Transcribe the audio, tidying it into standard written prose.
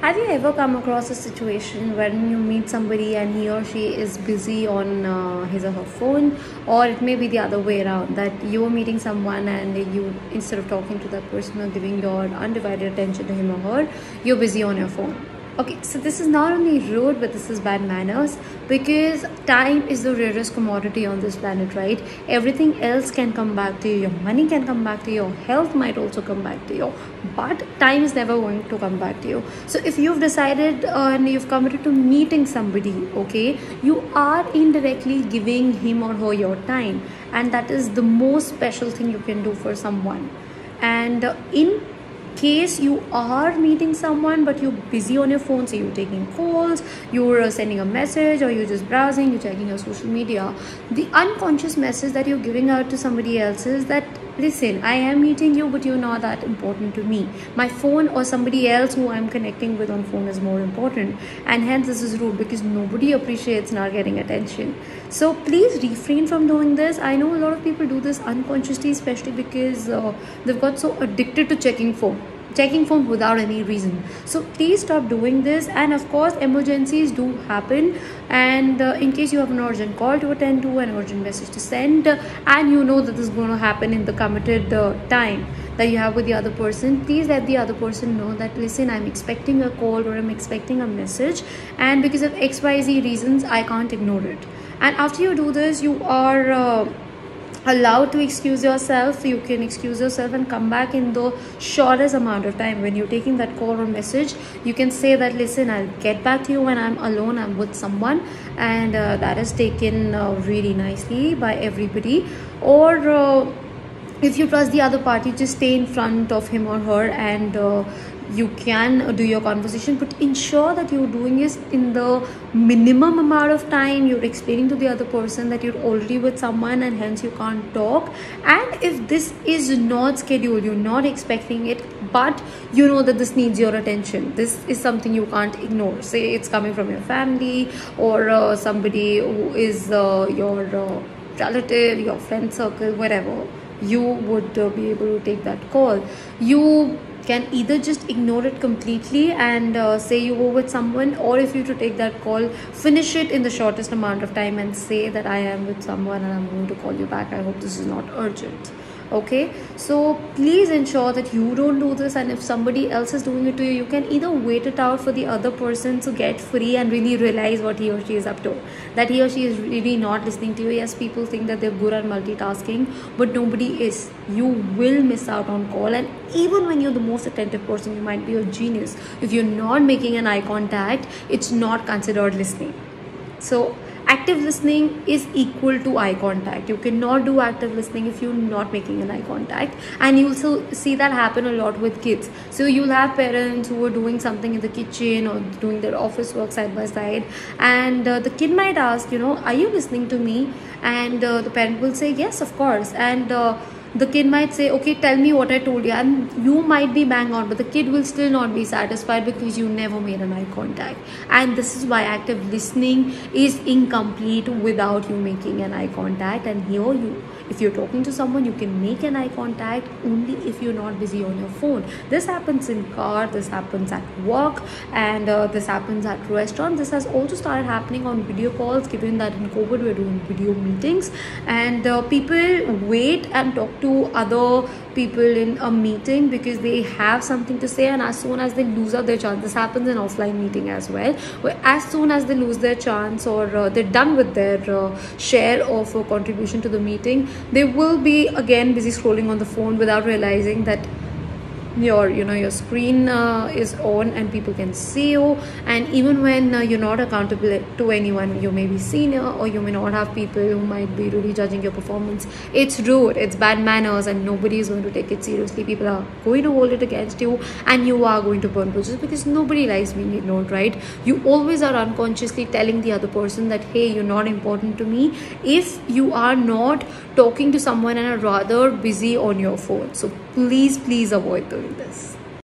Have you ever come across a situation when you meet somebody and he or she is busy on his or her phone, or it may be the other way around, that you're meeting someone and you, instead of talking to that person or giving your undivided attention to him or her, you're busy on your phone? Okay, so this is not only rude, but this is bad manners, because time is the rarest commodity on this planet, right? Everything else can come back to you. Your money can come back to you. Your health might also come back to you, but time is never going to come back to you. So if you've decided and you've committed to meeting somebody, okay, you are indirectly giving him or her your time, and that is the most special thing you can do for someone. And in case you are meeting someone but you're busy on your phone, so you're taking calls, you're sending a message, or you're just browsing, you're checking your social media, the unconscious message that you're giving out to somebody else is that, listen, I am meeting you, but you're not that important to me. My phone or somebody else who I'm connecting with on phone is more important, and hence this is rude, because nobody appreciates not getting attention. So please refrain from doing this. I know a lot of people do this unconsciously, especially because they've got so addicted to checking phone without any reason. So please stop doing this. And of course, emergencies do happen, and in case you have an urgent call to attend to, an urgent message to send, and you know that this is going to happen in the committed time that you have with the other person, please let the other person know that, listen, I'm expecting a call or I'm expecting a message, and because of XYZ reasons I can't ignore it. And after you do this, you are allowed to excuse yourself. You can excuse yourself and come back in the shortest amount of time. When you're taking that call or message, you can say that, listen, I'll get back to you when I'm alone, I'm with someone, and that is taken really nicely by everybody. Or if you trust the other party, just stay in front of him or her, and you can do your conversation, but ensure that you're doing it in the minimum amount of time. You're explaining to the other person that you're already with someone and hence you can't talk. And if this is not scheduled, you're not expecting it, but you know that this needs your attention, this is something you can't ignore. Say it's coming from your family, or somebody who is your relative, your friend circle, whatever, you would be able to take that call. You can either just ignore it completely and say you were with someone, or if you to take that call, finish it in the shortest amount of time and say that I am with someone and I'm going to call you back. I hope this is not urgent. Okay, so please ensure that you don't do this, and if somebody else is doing it to you, you can either wait it out for the other person to get free and really realize what he or she is up to, that he or she is really not listening to you. Yes, people think that they're good at multitasking, but nobody is. You will miss out on call, and even when you're the most attentive person, you might be a genius, if you're not making an eye contact, it's not considered listening. So active listening is equal to eye contact. You cannot do active listening if you're not making an eye contact, and you also see that happen a lot with kids. So you'll have parents who are doing something in the kitchen or doing their office work side by side, and the kid might ask, are you listening to me? And the parent will say, yes, of course. And the kid might say, okay, tell me what I told you, and you might be bang on, but the kid will still not be satisfied because you never made an eye contact. And this is why active listening is incomplete without you making an eye contact. And here, if you're talking to someone, you can make an eye contact only if you're not busy on your phone. This happens in car, this happens at work, and this happens at restaurant. This has also started happening on video calls, given that in COVID we're doing video meetings, and people wait and talk to other people in a meeting because they have something to say, and as soon as they lose out their chance, this happens in offline meeting as well, where as soon as they lose their chance, or they're done with their share of contribution to the meeting, they will be again busy scrolling on the phone without realizing that your screen is on and people can see you. And even when you're not accountable to anyone, you may be senior, or you may not have people who might be really judging your performance, it's rude, it's bad manners, and nobody is going to take it seriously. People are going to hold it against you, and you are going to burn bridges, because nobody likes being ignored, right? You always are unconsciously telling the other person that, hey, you're not important to me, if you are not talking to someone and are rather busy on your phone. So please avoid doing this.